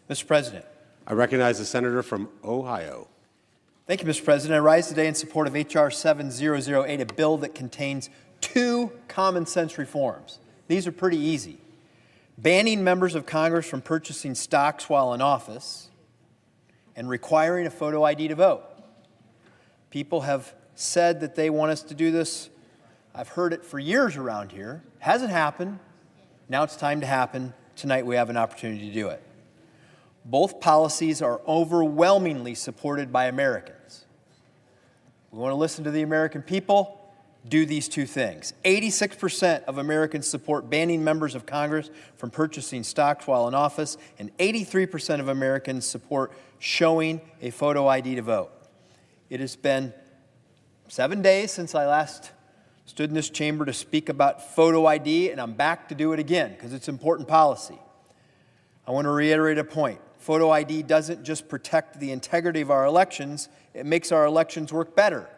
Mr. President. I recognize the senator from Ohio. Thank you, Mr. President. I rise today in support of H.R. 7008, a bill that contains two common sense reforms. These are pretty easy. Banning members of Congress from purchasing stocks while in office and requiring a photo ID to vote. People have said that they want us to do this. I've heard it for years around here. Hasn't happened. Now it's time to happen. Tonight we have an opportunity to do it. Both policies are overwhelmingly supported by Americans. We want to listen to the American people. Do these two things. 86% of Americans support banning members of Congress from purchasing stocks while in office, and 83% of Americans support showing a photo ID to vote. It has been 7 days since I last stood in this chamber to speak about photo ID, and I'm back to do it again because it's important policy. I want to reiterate a point. Photo ID doesn't just protect the integrity of our elections, it makes our elections work better.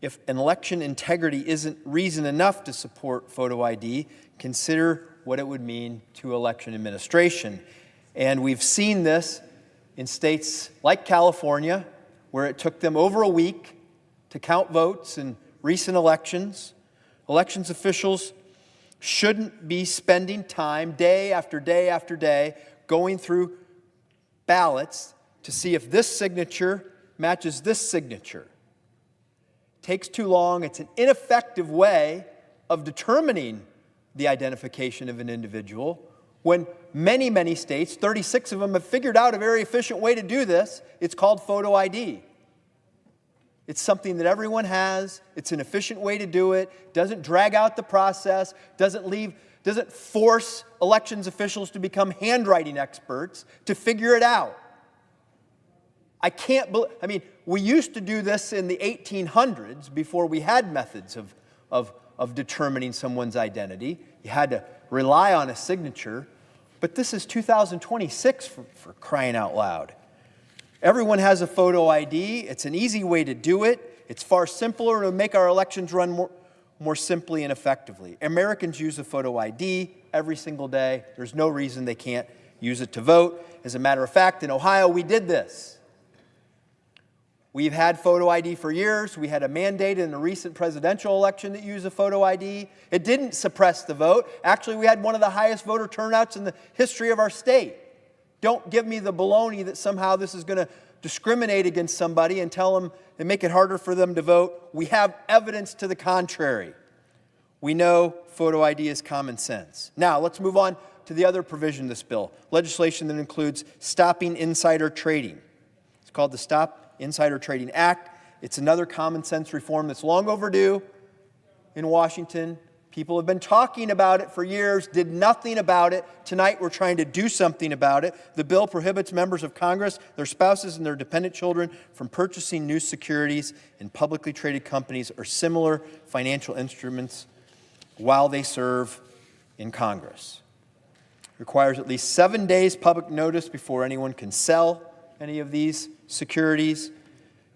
If an election integrity isn't reason enough to support photo ID, consider what it would mean to election administration. And we've seen this in states like California, where it took them over a week to count votes in recent elections. Elections officials shouldn't be spending time day after day after day going through ballots to see if this signature matches this signature. Takes too long. It's an ineffective way of determining the identification of an individual when many, many states, 36 of them, have figured out a very efficient way to do this. It's called photo ID. It's something that everyone has. It's an efficient way to do it. Doesn't drag out the process. Doesn't force elections officials to become handwriting experts to figure it out. We used to do this in the 1800s before we had methods of determining someone's identity. You had to rely on a signature. But this is 2026 for crying out loud. Everyone has a photo ID. It's an easy way to do it. It's far simpler to make our elections run more simply and effectively. Americans use a photo ID every single day. There's no reason they can't use it to vote. As a matter of fact, in Ohio, we did this. We've had photo ID for years. We had a mandate in the recent presidential election that used a photo ID. It didn't suppress the vote. Actually, we had one of the highest voter turnouts in the history of our state. Don't give me the baloney that somehow this is going to discriminate against somebody and tell them and make it harder for them to vote. We have evidence to the contrary. We know photo ID is common sense. Now, let's move on to the other provision of this bill, legislation that includes stopping insider trading. It's called the Stop Insider Trading Act. It's another common sense reform that's long overdue in Washington. People have been talking about it for years, did nothing about it. Tonight we're trying to do something about it. The bill prohibits members of Congress, their spouses, and their dependent children from purchasing new securities in publicly traded companies or similar financial instruments while they serve in Congress. It requires at least 7 days public notice before anyone can sell any of these securities,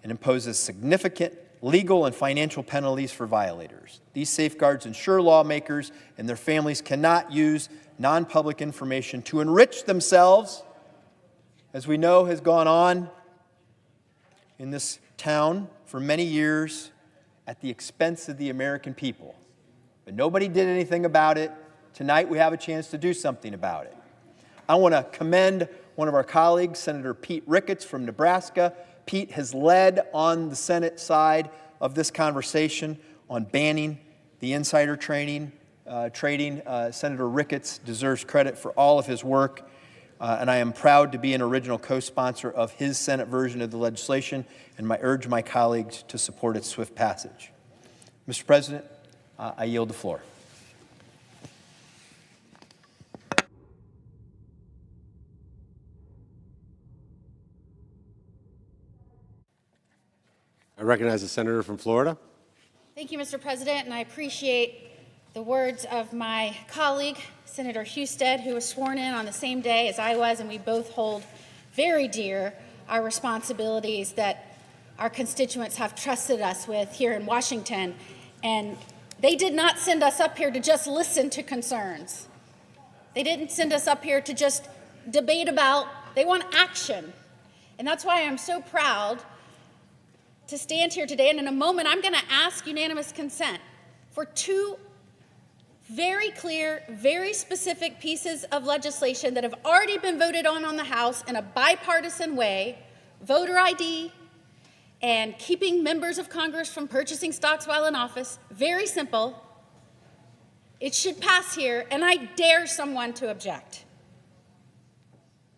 and imposes significant legal and financial penalties for violators. These safeguards ensure lawmakers and their families cannot use non-public information to enrich themselves, as we know has gone on in this town for many years at the expense of the American people. But nobody did anything about it. Tonight we have a chance to do something about it. I want to commend one of our colleagues, Senator Pete Ricketts from Nebraska. Pete has led on the Senate side of this conversation on banning the insider trading. Senator Ricketts deserves credit for all of his work, and I am proud to be an original co-sponsor of his Senate version of the legislation, and I urge my colleagues to support its swift passage. Mr. President, I yield the floor. I recognize the senator from Florida. Thank you, Mr. President, and I appreciate the words of my colleague, Senator Husted, who was sworn in on the same day as I was, and we both hold very dear our responsibilities that our constituents have trusted us with here in Washington. And they did not send us up here to just listen to concerns. They didn't send us up here to just debate about, they want action. And that's why I'm so proud to stand here today. And in a moment, I'm going to ask unanimous consent for two very clear, very specific pieces of legislation that have already been voted on the House in a bipartisan way: voter ID and keeping members of Congress from purchasing stocks while in office. Very simple. It should pass here, and I dare someone to object.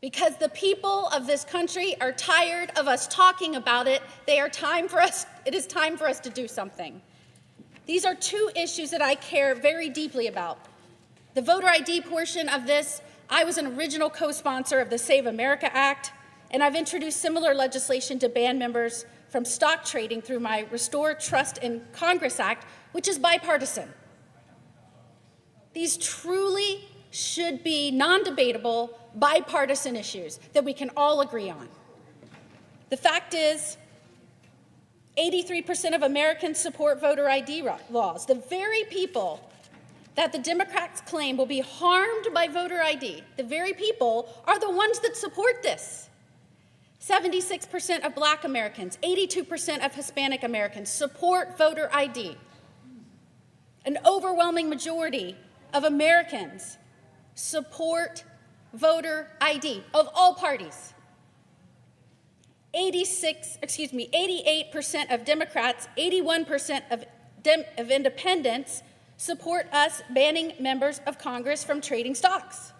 Because the people of this country are tired of us talking about it. It is time for us to do something. These are two issues that I care very deeply about. The voter ID portion of this, I was an original co-sponsor of the Save America Act, and I've introduced similar legislation to ban members from stock trading through my Restore Trust in Congress Act, which is bipartisan. These truly should be non-debatable, bipartisan issues that we can all agree on. The fact is, 83% of Americans support voter ID laws. The very people that the Democrats claim will be harmed by voter ID, the very people are the ones that support this. 76% of Black Americans, 82% of Hispanic Americans support voter ID. An overwhelming majority of Americans support voter ID of all parties. 88% of Democrats, 81% of independents support us banning members of Congress from trading stocks.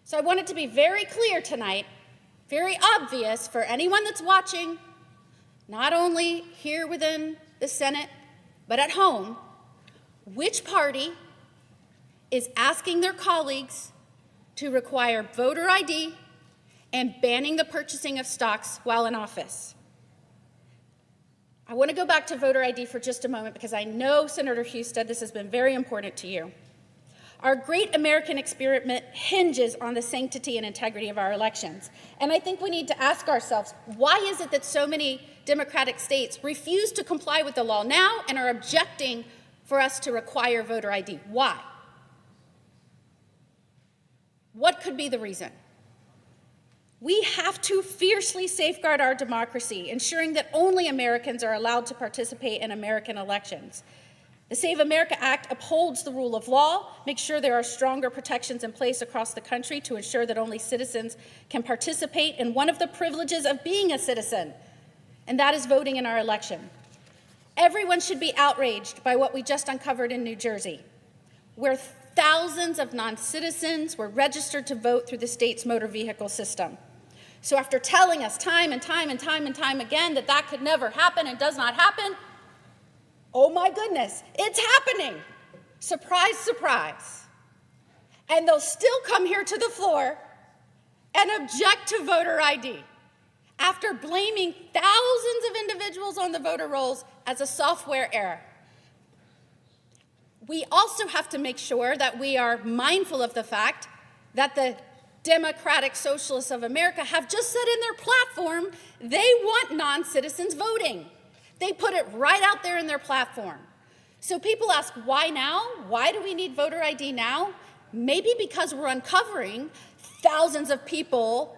So I want it to be very clear tonight, very obvious for anyone that's watching, not only here within the Senate, but at home, which party is asking their colleagues to require voter ID and banning the purchasing of stocks while in office. I want to go back to voter ID for just a moment because I know, Senator Husted, this has been very important to you. Our great American experiment hinges on the sanctity and integrity of our elections. And I think we need to ask ourselves, why is it that so many Democratic states refuse to comply with the law now and are objecting for us to require voter ID? Why? What could be the reason? We have to fiercely safeguard our democracy, ensuring that only Americans are allowed to participate in American elections. The Save America Act upholds the rule of law, makes sure there are stronger protections in place across the country to ensure that only citizens can participate in one of the privileges of being a citizen, and that is voting in our election. Everyone should be outraged by what we just uncovered in New Jersey, where thousands of non-citizens were registered to vote through the state's motor vehicle system. So after telling us time and time again that that could never happen and does not happen, oh my goodness, it's happening. Surprise, surprise. And they'll still come here to the floor and object to voter ID after blaming thousands of individuals on the voter rolls as a software error. We also have to make sure that we are mindful of the fact that the Democratic Socialists of America have just said in their platform they want non-citizens voting. They put it right out there in their platform. So people ask, why now? Why do we need voter ID now? Maybe because we're uncovering thousands of people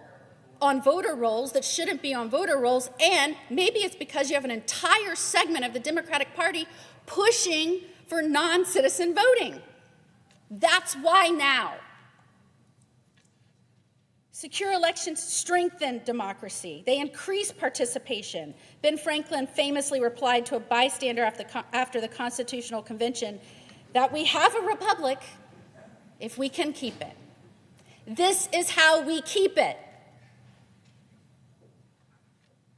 on voter rolls that shouldn't be on voter rolls, and maybe it's because you have an entire segment of the Democratic Party pushing for non-citizen voting. That's why now. Secure elections strengthen democracy. They increase participation. Ben Franklin famously replied to a bystander after the Constitutional Convention that we have a republic if we can keep it. This is how we keep it.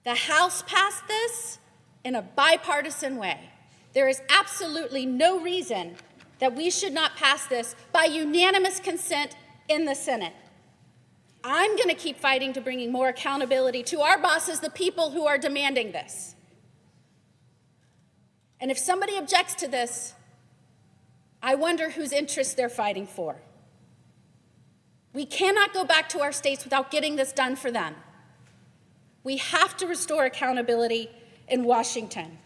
The House passed this in a bipartisan way. There is absolutely no reason that we should not pass this by unanimous consent in the Senate. I'm going to keep fighting to bringing more accountability to our bosses, the people who are demanding this. And if somebody objects to this, I wonder whose interests they're fighting for. We cannot go back to our states without getting this done for them. We have to restore accountability in Washington.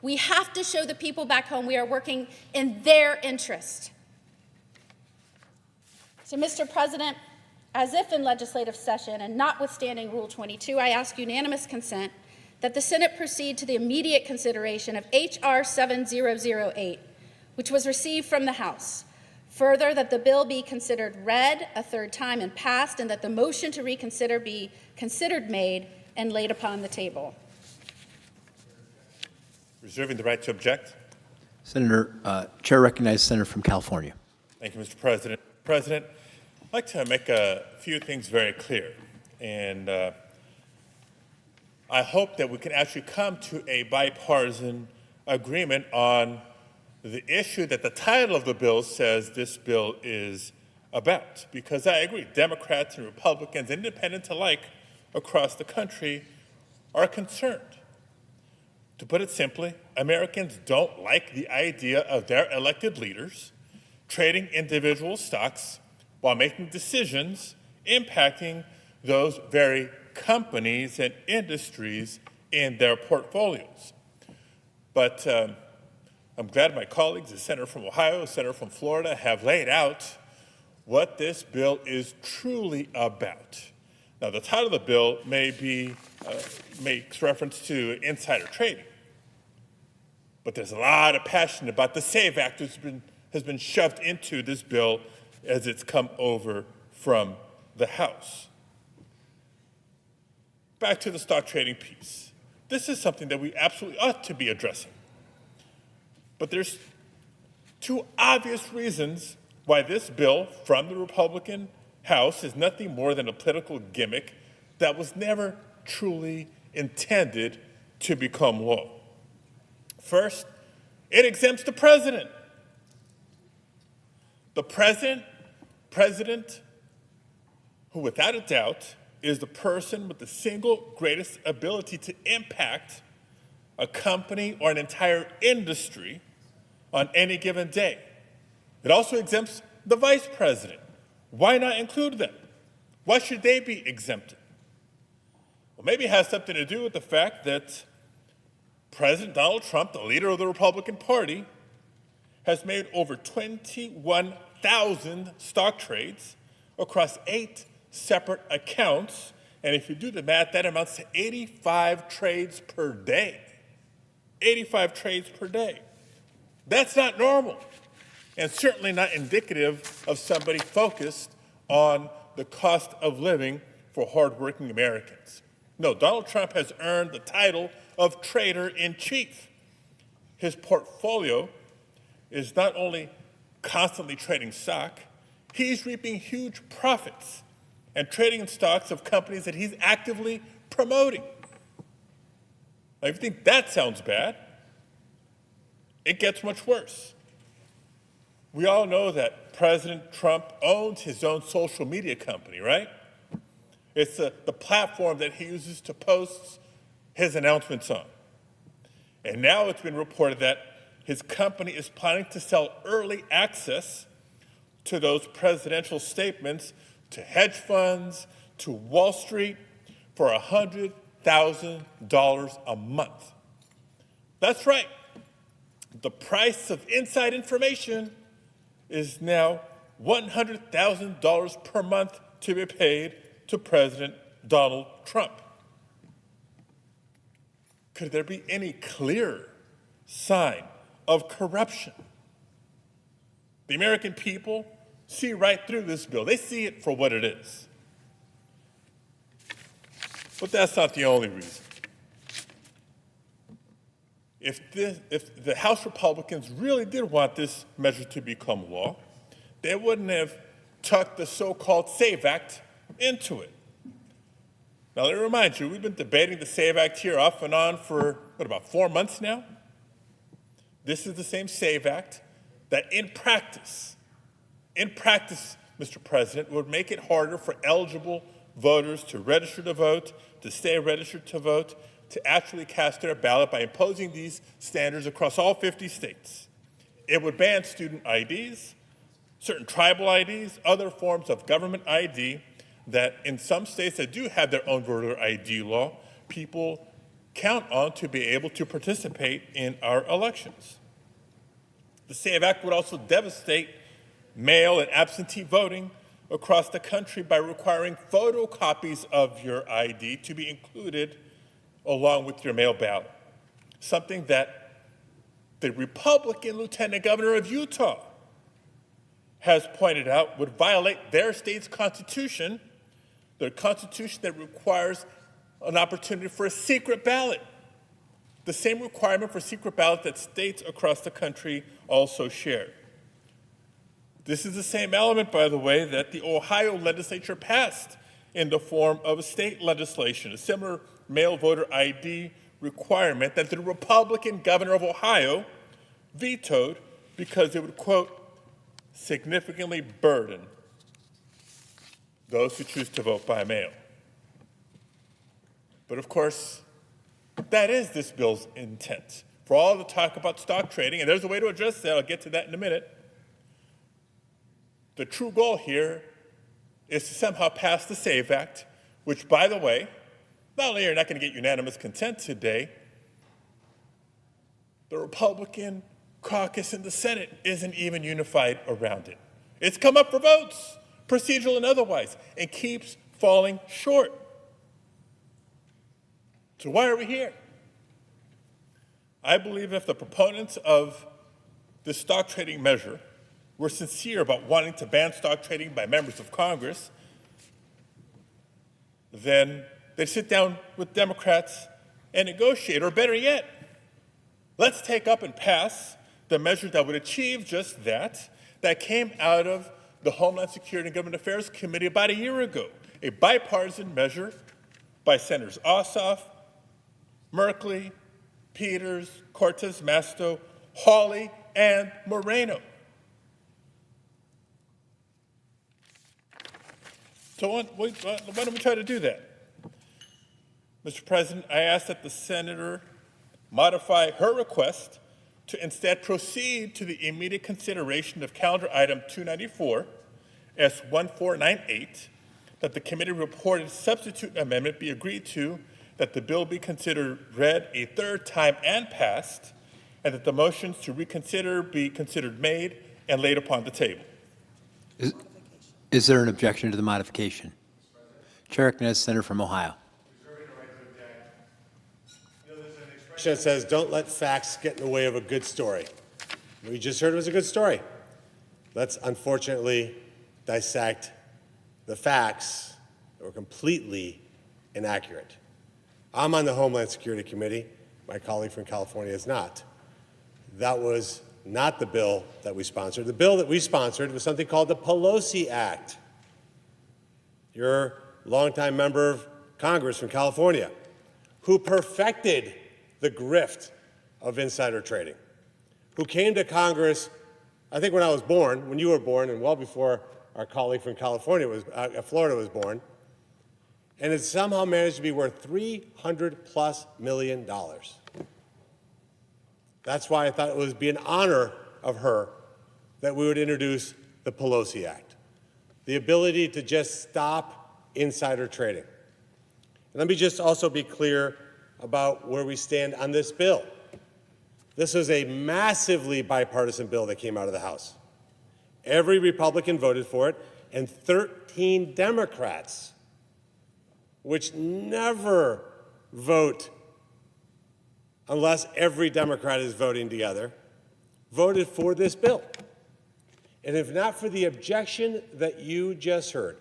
We have to show the people back home we are working in their interest. So, Mr. President, As if in legislative session and notwithstanding Rule 22, I ask unanimous consent that the Senate proceed to the immediate consideration of H.R. 7008, which was received from the House. Further, that the bill be considered read a third time and passed, and that the motion to reconsider be considered made and laid upon the table. Reserving the right to object. Chair recognizes Senator from California. Thank you, Mr. President. President, I'd like to make a few things very clear. And I hope that we can actually come to a bipartisan agreement on the issue that the title of the bill says this bill is about. Because I agree, Democrats and Republicans, independents alike across the country, are concerned. To put it simply, Americans don't like the idea of their elected leaders trading individual stocks while making decisions impacting those very companies and industries in their portfolios. But I'm glad my colleagues, the Senator from Ohio, the Senator from Florida, have laid out what this bill is truly about. Now, the title of the bill makes reference to insider trading, but there's a lot of passion about the SAVE Act that has been shoved into this bill as it's come over from the House. Back to the stock trading piece. This is something that we absolutely ought to be addressing. But there's two obvious reasons why this bill from the Republican House is nothing more than a political gimmick that was never truly intended to become law. First, it exempts the president. The president, who without a doubt is the person with the single greatest ability to impact a company or an entire industry on any given day. It also exempts the vice president. Why not include them? Why should they be exempted? Well, maybe it has something to do with the fact that President Donald Trump, the leader of the Republican Party, has made over 21,000 stock trades across 8 separate accounts. And if you do the math, that amounts to 85 trades per day. 85 trades per day. That's not normal, and certainly not indicative of somebody focused on the cost of living for hardworking Americans. No, Donald Trump has earned the title of trader-in-chief. His portfolio is not only constantly trading stock, he's reaping huge profits and trading in stocks of companies that he's actively promoting. Now, if you think that sounds bad, it gets much worse. We all know that President Trump owns his own social media company, right? It's the platform that he uses to post his announcements on. And now it's been reported that his company is planning to sell early access to those presidential statements to hedge funds, to Wall Street, for $100,000 a month. That's right. The price of inside information is now $100,000 per month to be paid to President Donald Trump. Could there be any clearer sign of corruption? The American people see right through this bill. They see it for what it is. But that's not the only reason. If the House Republicans really did want this measure to become law, they wouldn't have tucked the so-called SAVE Act into it. Now, let me remind you, we've been debating the SAVE Act here off and on for, about 4 months now? This is the same SAVE Act that in practice, Mr. President, would make it harder for eligible voters to register to vote, to stay registered to vote, to actually cast their ballot by imposing these standards across all 50 states. It would ban student IDs, certain tribal IDs, other forms of government ID that in some states that do have their own voter ID law, people count on to be able to participate in our elections. The SAVE Act would also devastate mail and absentee voting across the country by requiring photocopies of your ID to be included along with your mail ballot, something that the Republican Lieutenant Governor of Utah has pointed out would violate their state's constitution, the constitution that requires an opportunity for a secret ballot, the same requirement for secret ballot that states across the country also share. This is the same element, by the way, that the Ohio legislature passed in the form of a state legislation, a similar male voter ID requirement that the Republican governor of Ohio vetoed because it would, quote, significantly burden those who choose to vote by mail. But of course, that is this bill's intent. For all the talk about stock trading, and there's a way to address that, I'll get to that in a minute, the true goal here is to somehow pass the SAVE Act, which, by the way, not only are you not going to get unanimous consent today, the Republican caucus in the Senate isn't even unified around it. It's come up for votes, procedural and otherwise, and keeps falling short. So why are we here? I believe if the proponents of this stock trading measure were sincere about wanting to ban stock trading by members of Congress, then they'd sit down with Democrats and negotiate, or better yet, let's take up and pass the measure that would achieve just that came out of the Homeland Security and Government Affairs Committee about a year ago, a bipartisan measure by Senators Ossoff, Merkley, Peters, Cortez Masto, Hawley, and Moreno. So why don't we try to do that? Mr. President, I ask that the senator modify her request to instead proceed to the immediate consideration of calendar item 294, S1498, that the committee reported substitute amendment be agreed to, that the bill be considered read a third time and passed, and that the motions to reconsider be considered made and laid upon the table. Is there an objection to the modification? Chair recognizes the senator from Ohio. That says, don't let facts get in the way of a good story. We just heard it was a good story. Let's unfortunately dissect the facts that were completely inaccurate. I'm on the Homeland Security Committee. My colleague from California is not. That was not the bill that we sponsored. The bill that we sponsored was something called the Pelosi Act. You're a longtime member of Congress from California who perfected the grift of insider trading, who came to Congress, I think when I was born, when you were born, and well before our colleague from Florida was born, and it somehow managed to be worth $300+ million. That's why I thought it would be an honor of her that we would introduce the Pelosi Act, the ability to just stop insider trading. And let me just also be clear about where we stand on this bill. This was a massively bipartisan bill that came out of the House. Every Republican voted for it, and 13 Democrats, which never vote unless every Democrat is voting together, voted for this bill. And if not for the objection that you just heard,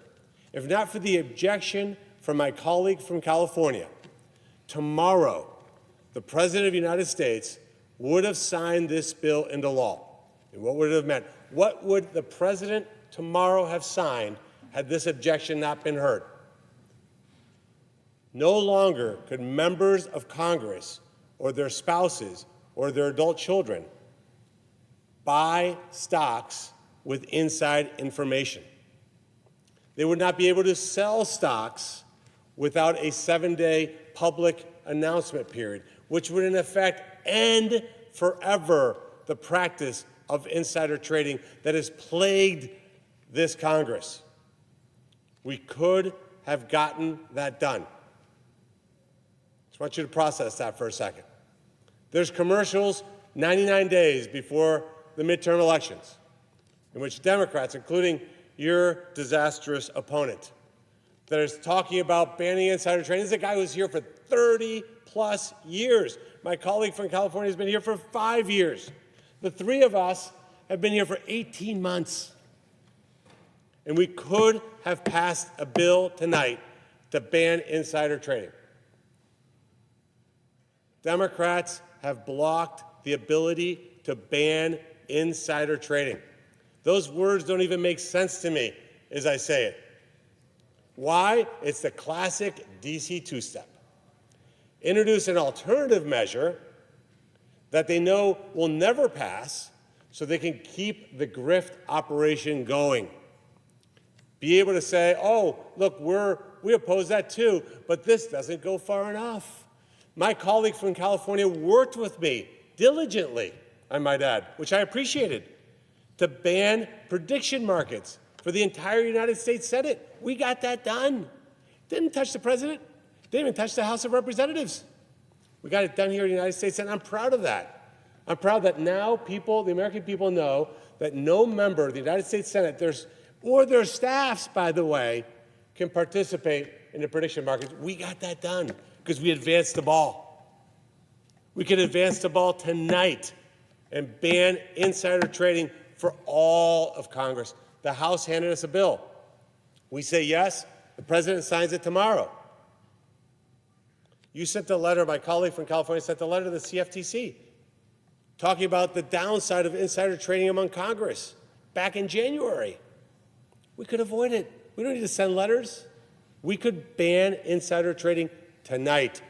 if not for the objection from my colleague from California, tomorrow, the President of the United States would have signed this bill into law. And what would it have meant? What would the President tomorrow have signed had this objection not been heard? No longer could members of Congress or their spouses or their adult children buy stocks with inside information. They would not be able to sell stocks without a 7-day public announcement period, which would in effect end forever the practice of insider trading that has plagued this Congress. We could have gotten that done. Just want you to process that for a second. There's commercials 99 days before the midterm elections in which Democrats, including your disastrous opponent that is talking about banning insider trading. This is a guy who's here for 30+ years. My colleague from California has been here for 5 years. The three of us have been here for 18 months. And we could have passed a bill tonight to ban insider trading. Democrats have blocked the ability to ban insider trading. Those words don't even make sense to me as I say it. Why? It's the classic DC two-step. Introduce an alternative measure that they know will never pass so they can keep the grift operation going. Be able to say, oh, look, we oppose that too, but this doesn't go far enough. My colleague from California worked with me diligently, I might add, which I appreciated, to ban prediction markets for the entire United States Senate. We got that done. Didn't touch the president. Didn't even touch the House of Representatives. We got it done here in the United States, and I'm proud of that. I'm proud that now the American people know that no member of the United States Senate, or their staffs, by the way, can participate in the prediction markets. We got that done because we advanced the ball. We can advance the ball tonight and ban insider trading for all of Congress. The House handed us a bill. We say yes, the president signs it tomorrow. You sent a letter, my colleague from California sent a letter to the CFTC talking about the downside of insider trading among Congress back in January. We could avoid it. We don't need to send letters. We could ban insider trading tonight.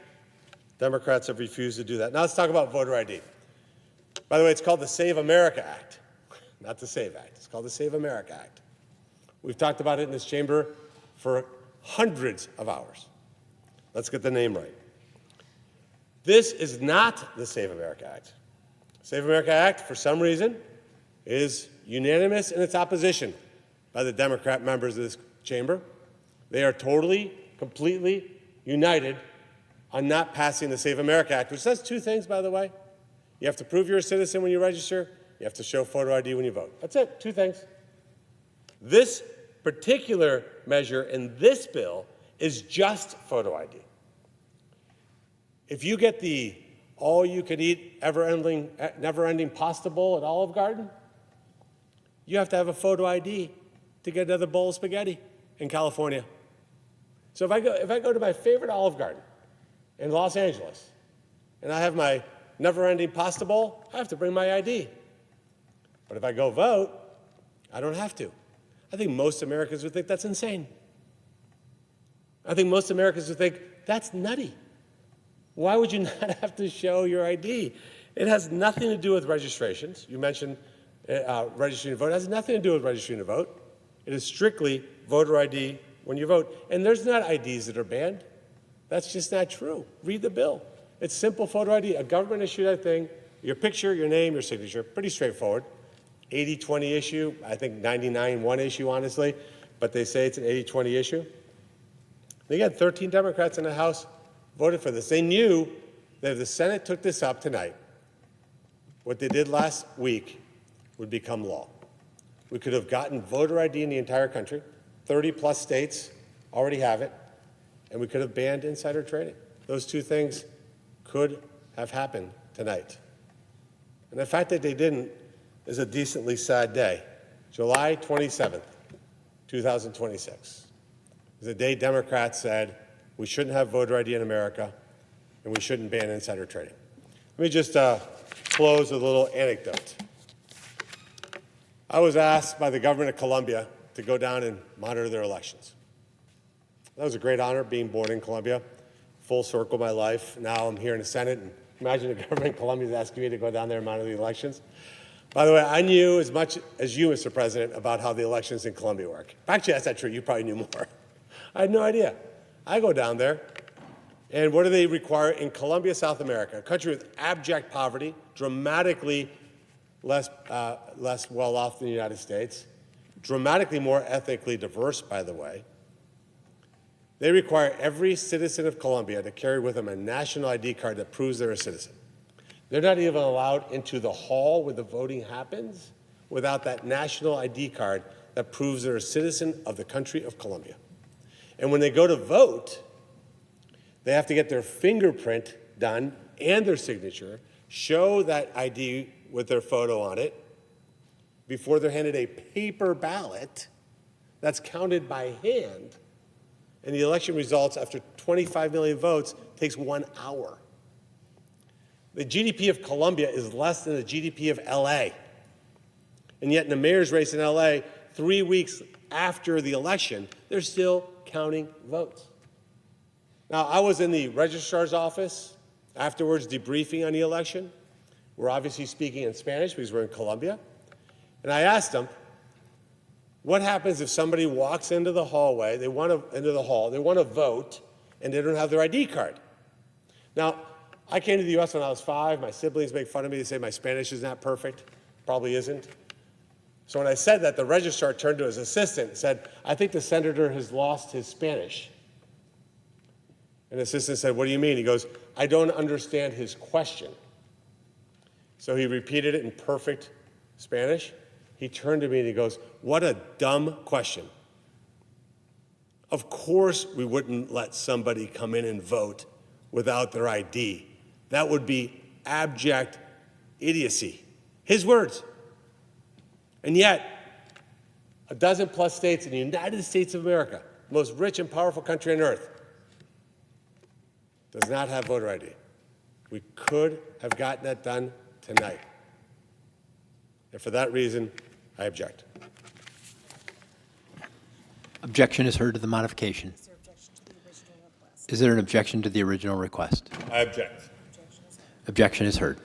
Democrats have refused to do that. Now let's talk about voter ID. By the way, it's called the Save America Act, not the SAVE Act. It's called the Save America Act. We've talked about it in this chamber for hundreds of hours. Let's get the name right. This is not the Save America Act. Save America Act, for some reason, is unanimous in its opposition by the Democrat members of this chamber. They are totally, completely united on not passing the Save America Act, which does two things, by the way. You have to prove you're a citizen when you register. You have to show photo ID when you vote. That's it, two things. This particular measure in this bill is just photo ID. If you get the all-you-can-eat, never-ending pasta bowl at Olive Garden, you have to have a photo ID to get another bowl of spaghetti in California. So if I go to my favorite Olive Garden in Los Angeles and I have my never-ending pasta bowl, I have to bring my ID. But if I go vote, I don't have to. I think most Americans would think that's insane. I think most Americans would think that's nutty. Why would you not have to show your ID? It has nothing to do with registrations. You mentioned registering to vote. It has nothing to do with registering to vote. It is strictly voter ID when you vote. And there's not IDs that are banned. That's just not true. Read the bill. It's simple photo ID. A government-issued thing, your picture, your name, your signature, pretty straightforward. 80-20 issue, I think 99-1 issue, honestly, but they say it's an 80-20 issue. They got 13 Democrats in the House voted for this. They knew that if the Senate took this up tonight, what they did last week would become law. We could have gotten voter ID in the entire country. 30+ states already have it, and we could have banned insider trading. Those two things could have happened tonight. And the fact that they didn't is a decently sad day. July 27th, 2026 is the day Democrats said we shouldn't have voter ID in America and we shouldn't ban insider trading. Let me just close with a little anecdote. I was asked by the government of Colombia to go down and monitor their elections. That was a great honor, being born in Colombia, full circle my life. Now I'm here in the Senate, and imagine the government of Colombia is asking me to go down there and monitor the elections. By the way, I knew as much as you, Mr. President, about how the elections in Colombia work. Actually, that's not true. You probably knew more. I had no idea. I go down there, and what do they require in Colombia, South America, a country with abject poverty, dramatically less well-off than the United States, dramatically more ethnically diverse, by the way. They require every citizen of Colombia to carry with them a national ID card that proves they're a citizen. They're not even allowed into the hall where the voting happens without that national ID card that proves they're a citizen of the country of Colombia. And when they go to vote, they have to get their fingerprint done and their signature, show that ID with their photo on it, before they're handed a paper ballot that's counted by hand. And the election results after 25 million votes takes 1 hour. The GDP of Colombia is less than the GDP of LA. And yet in the mayor's race in LA, 3 weeks after the election, they're still counting votes. Now, I was in the registrar's office afterwards debriefing on the election. We're obviously speaking in Spanish because we're in Colombia. And I asked them, what happens if somebody walks into the hallway, they want to vote, and they don't have their ID card? Now, I came to the U.S. when I was 5. My siblings make fun of me. They say my Spanish is not perfect. Probably isn't. So when I said that, the registrar turned to his assistant and said, I think the senator has lost his Spanish. And the assistant said, what do you mean? He goes, I don't understand his question. So he repeated it in perfect Spanish. He turned to me and he goes, what a dumb question. Of course we wouldn't let somebody come in and vote without their ID. That would be abject idiocy. His words. And yet, a dozen plus states in the United States of America, the most rich and powerful country on earth, does not have voter ID. We could have gotten that done tonight. And for that reason, I object. Objection is heard to the modification. Is there an objection to the original request? I object. Objection is heard.